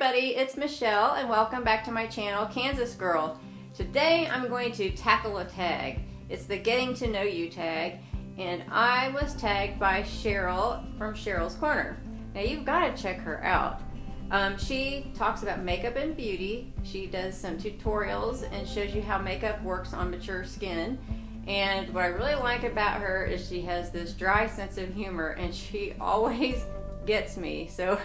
everybody, it's Michelle and welcome back to my channel, Kansas Girl. Today I'm going to tackle a tag. It's the Getting to Know You tag, and I was tagged by Cheryl from Cheryl's Corner. Now you've got to check her out. She talks about makeup and beauty. She does some tutorials and shows you how makeup works on mature skin. And what I really like about her is she has this dry sense of humor and she always gets me. So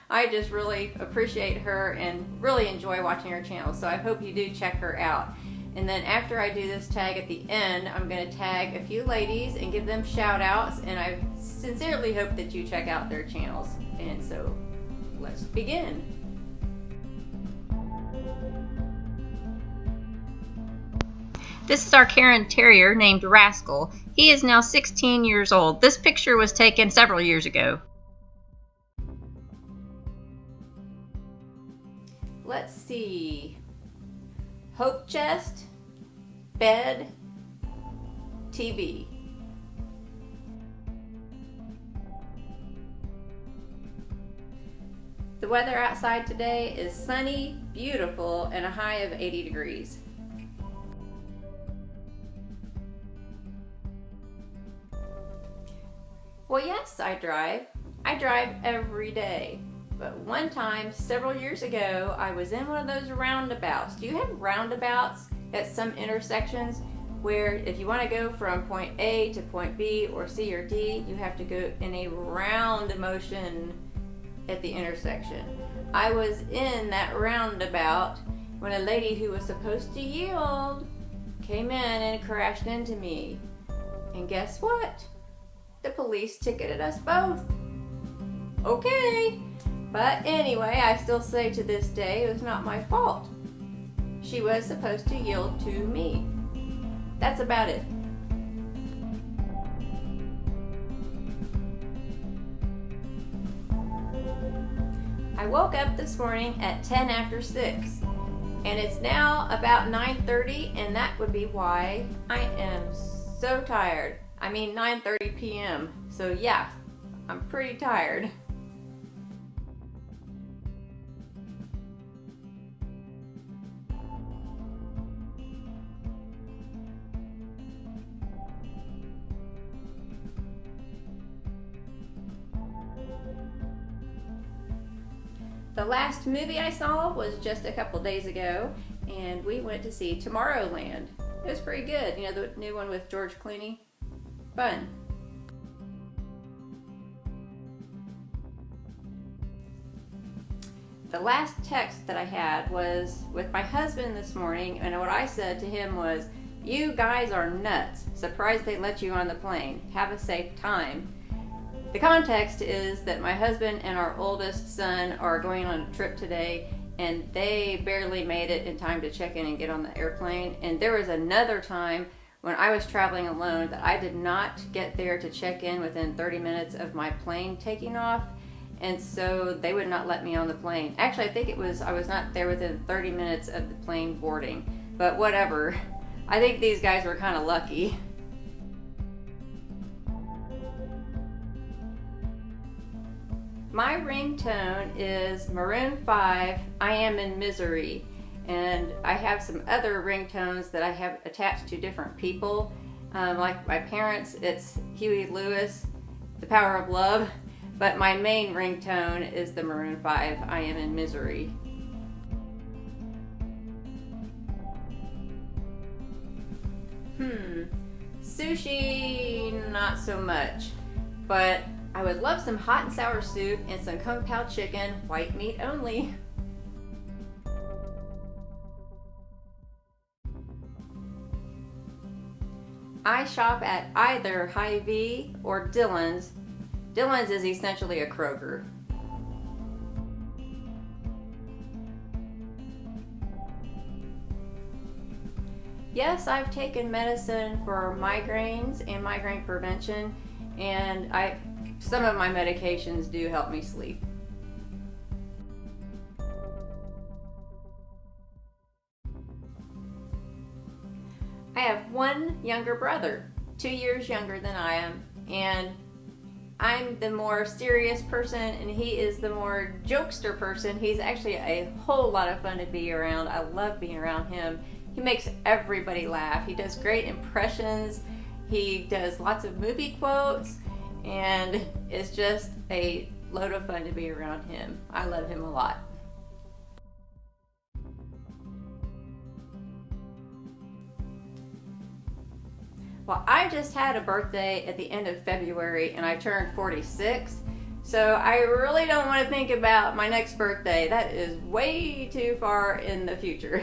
I just really appreciate her and really enjoy watching her channel. So I hope you do check her out. And then after I do this tag at the end, I'm going to tag a few ladies and give them shout outs. And I sincerely hope that you check out their channels. And so let's begin. This is our Karen Terrier named Rascal. He is now 16 years old. This picture was taken several years ago. Let's see. Hope chest, bed, TV. The weather outside today is sunny, beautiful, and a high of 80 degrees. Well, yes, I drive. I drive every day. But one time, several years ago, I was in one of those roundabouts. Do you have roundabouts at some intersections where if you want to go from point A to point B or C or D, you have to go in a round motion at the intersection? I was in that roundabout when a lady who was supposed to yield came in and crashed into me. And guess what? The police ticketed us both. Okay. But anyway, I still say to this day it was not my fault. She was supposed to yield to me. That's about it. I woke up this morning at 10 after 6 and it's now about 9:30, and that would be why I am so tired. I mean 9:30 p.m. So yeah, I'm pretty tired. The last movie I saw was just a couple days ago, and we went to see Tomorrowland. It was pretty good. You know, the new one with George Clooney? Fun. The last text that I had was with my husband this morning, and what I said to him was, "You guys are nuts. Surprised they let you on the plane. Have a safe time." The context is that my husband and our oldest son are going on a trip today, and they barely made it in time to check in and get on the airplane. And there was another time when I was traveling alone that I did not get there to check in within 30 minutes of my plane taking off, and so they would not let me on the plane. Actually, I think it was I was not there within 30 minutes of the plane boarding, but whatever. I think these guys were kind of lucky. My ringtone is Maroon 5, I Am in Misery, and I have some other ringtones that I have attached to different people. Like my parents, it's Huey Lewis, The Power of Love, but my main ringtone is the Maroon 5, I Am in Misery. Sushi, not so much, but I would love some hot and sour soup and some Kung Pao chicken, white meat only. I shop at either Hy-Vee or Dillon's. Dillon's is essentially a Kroger. Yes, I've taken medicine for migraines and migraine prevention, and some of my medications do help me sleep. I have one younger brother, 2 years younger than I am, and I'm the more serious person and he is the more jokester person. He's actually a whole lot of fun to be around. I love being around him. He makes everybody laugh. He does great impressions. He does lots of movie quotes, and it's just a load of fun to be around him. I love him a lot. Well, I just had a birthday at the end of February and I turned 46. So I really don't want to think about my next birthday. That is way too far in the future.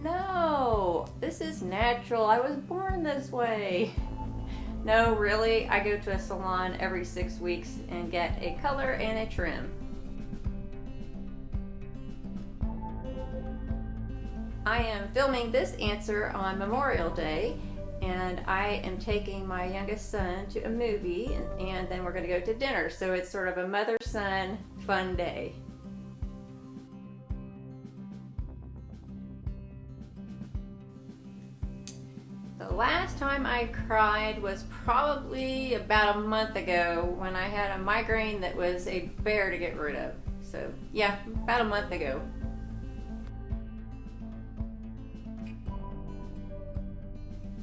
No, this is natural. I was born this way. No, really, I go to a salon every 6 weeks and get a color and a trim. I am filming this answer on Memorial Day, and I am taking my youngest son to a movie, and then we're going to go to dinner. So it's sort of a mother-son fun day. The last time I cried was probably about a month ago when I had a migraine that was a bear to get rid of. So yeah, about a month ago.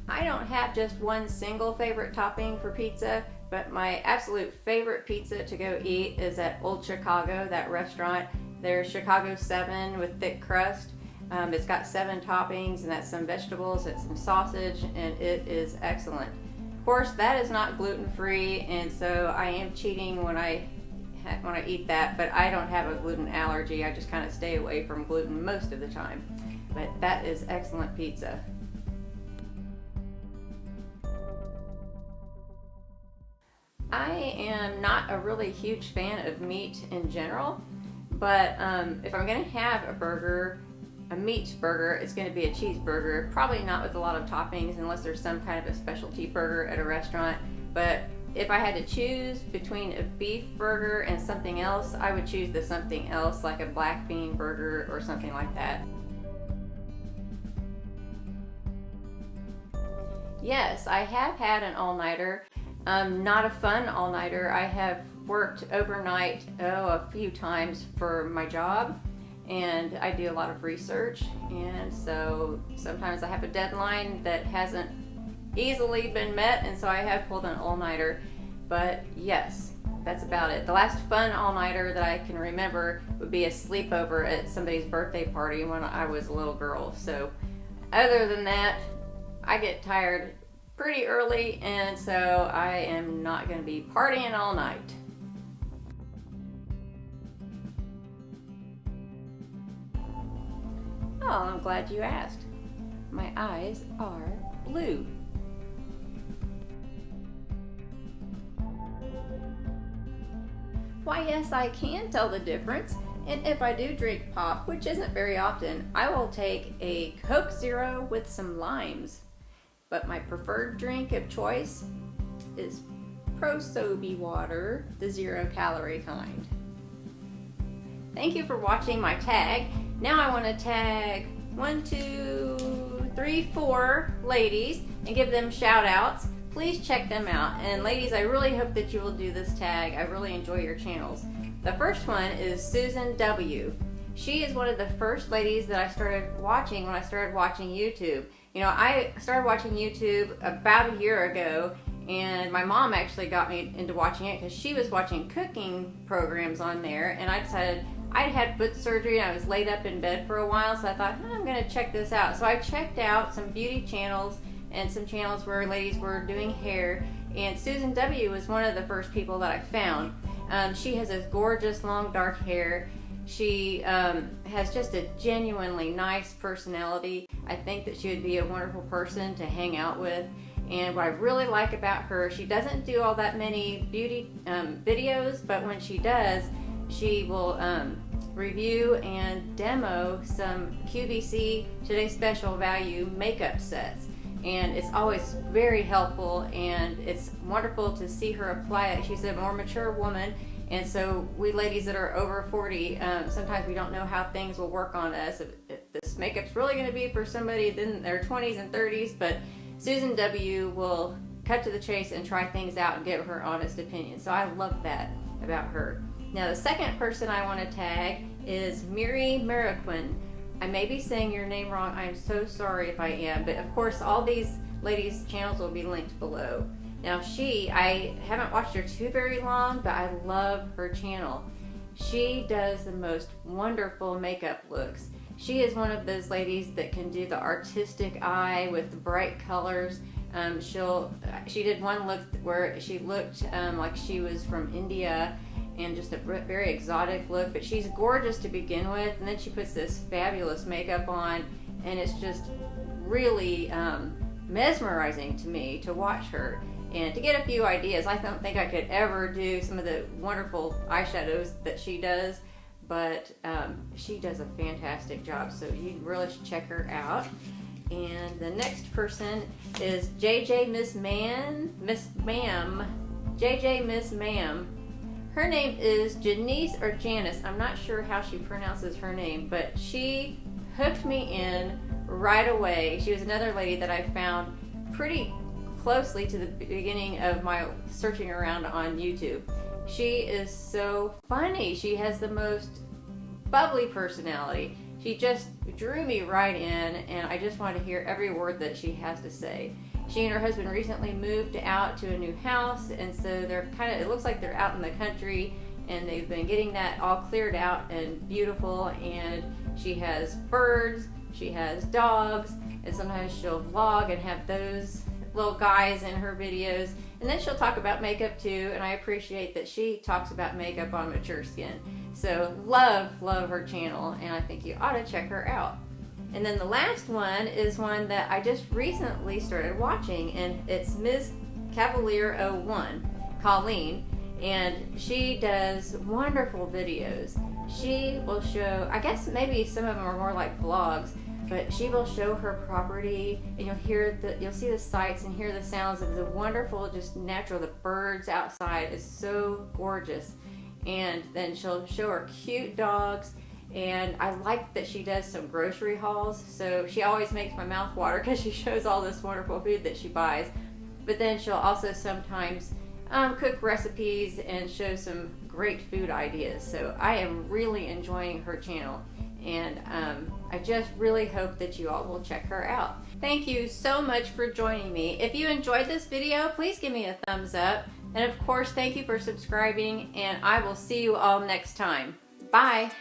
I don't have just one single favorite topping for pizza, but my absolute favorite pizza to go eat is at Old Chicago, that restaurant. There's Chicago 7 with thick crust. It's got 7 toppings, and that's some vegetables, it's some sausage, and it is excellent. Of course, that is not gluten-free, and so I am cheating when I eat that, but I don't have a gluten allergy. I just kind of stay away from gluten most of the time. But that is excellent pizza. I am not a really huge fan of meat in general, but if I'm going to have a burger, a meat burger, it's going to be a cheeseburger, probably not with a lot of toppings unless there's some kind of a specialty burger at a restaurant. But if I had to choose between a beef burger and something else, I would choose the something else, like a black bean burger or something like that. Yes, I have had an all-nighter. Not a fun all-nighter. I have worked overnight a few times for my job, and I do a lot of research, and so sometimes I have a deadline that hasn't easily been met, and so I have pulled an all-nighter. But yes, that's about it. The last fun all-nighter that I can remember would be a sleepover at somebody's birthday party when I was a little girl. So other than that, I get tired pretty early, and so I am not going to be partying all night. Oh, I'm glad you asked. My eyes are blue. Why, yes, I can tell the difference. And if I do drink pop, which isn't very often, I will take a Coke Zero with some limes. But my preferred drink of choice is Pro-Sobe water, the 0-calorie kind. Thank you for watching my tag. Now I want to tag 1, 2, 3, 4 ladies and give them shout outs. Please check them out. And ladies, I really hope that you will do this tag. I really enjoy your channels. The first one is Susan W. She is one of the first ladies that I started watching when I started watching YouTube. You know, I started watching YouTube about a year ago, and my mom actually got me into watching it because she was watching cooking programs on there, and I decided I'd had foot surgery and I was laid up in bed for a while, so I thought, I'm going to check this out. So I checked out some beauty channels and some channels where ladies were doing hair, and Susan W. was one of the first people that I found. She has this gorgeous long dark hair. She has just a genuinely nice personality. I think that she would be a wonderful person to hang out with. And what I really like about her, she doesn't do all that many beauty videos, but when she does, she will review and demo some QVC Today's Special Value makeup sets. and it's always very helpful, and it's wonderful to see her apply it. She's a more mature woman, and so we ladies that are over 40, sometimes we don't know how things will work on us. If this makeup's really going to be for somebody in their 20s and 30s, but Susan W. will cut to the chase and try things out and give her honest opinion. So I love that about her. Now the second person I want to tag is Miri Marroquin. I may be saying your name wrong. I'm so sorry if I am, but of course all these ladies' channels will be linked below. Now I haven't watched her too very long, but I love her channel. She does the most wonderful makeup looks. She is one of those ladies that can do the artistic eye with the bright colors. She did one look where she looked like she was from India, and just a very exotic look, but she's gorgeous to begin with, and then she puts this fabulous makeup on, and it's just really mesmerizing to me to watch her and to get a few ideas. I don't think I could ever do some of the wonderful eyeshadows that she does, but she does a fantastic job, so you really should check her out. And the next person is jjmissmam. jjmissmam. Her name is Janice or Janice. I'm not sure how she pronounces her name, but she hooked me in right away. She was another lady that I found pretty closely to the beginning of my searching around on YouTube. She is so funny. She has the most bubbly personality. She just drew me right in, and I just want to hear every word that she has to say. She and her husband recently moved out to a new house, and so it looks like they're out in the country, and they've been getting that all cleared out and beautiful. And she has birds, she has dogs, and sometimes she'll vlog and have those little guys in her videos. And then she'll talk about makeup too, and I appreciate that she talks about makeup on mature skin. So love her channel, and I think you ought to check her out. And then the last one is one that I just recently started watching, and it's Ms. Cavalier 01, Colleen, and she does wonderful videos. She will show, I guess maybe some of them are more like vlogs, but she will show her property, and you'll see the sights and hear the sounds of the wonderful, just natural, the birds outside is so gorgeous. And then she'll show her cute dogs, and I like that she does some grocery hauls, so she always makes my mouth water because she shows all this wonderful food that she buys. But then she'll also sometimes cook recipes and show some great food ideas. So I am really enjoying her channel, and I just really hope that you all will check her out. Thank you so much for joining me. If you enjoyed this video, please give me a thumbs up, and of course thank you for subscribing, and I will see you all next time. Bye!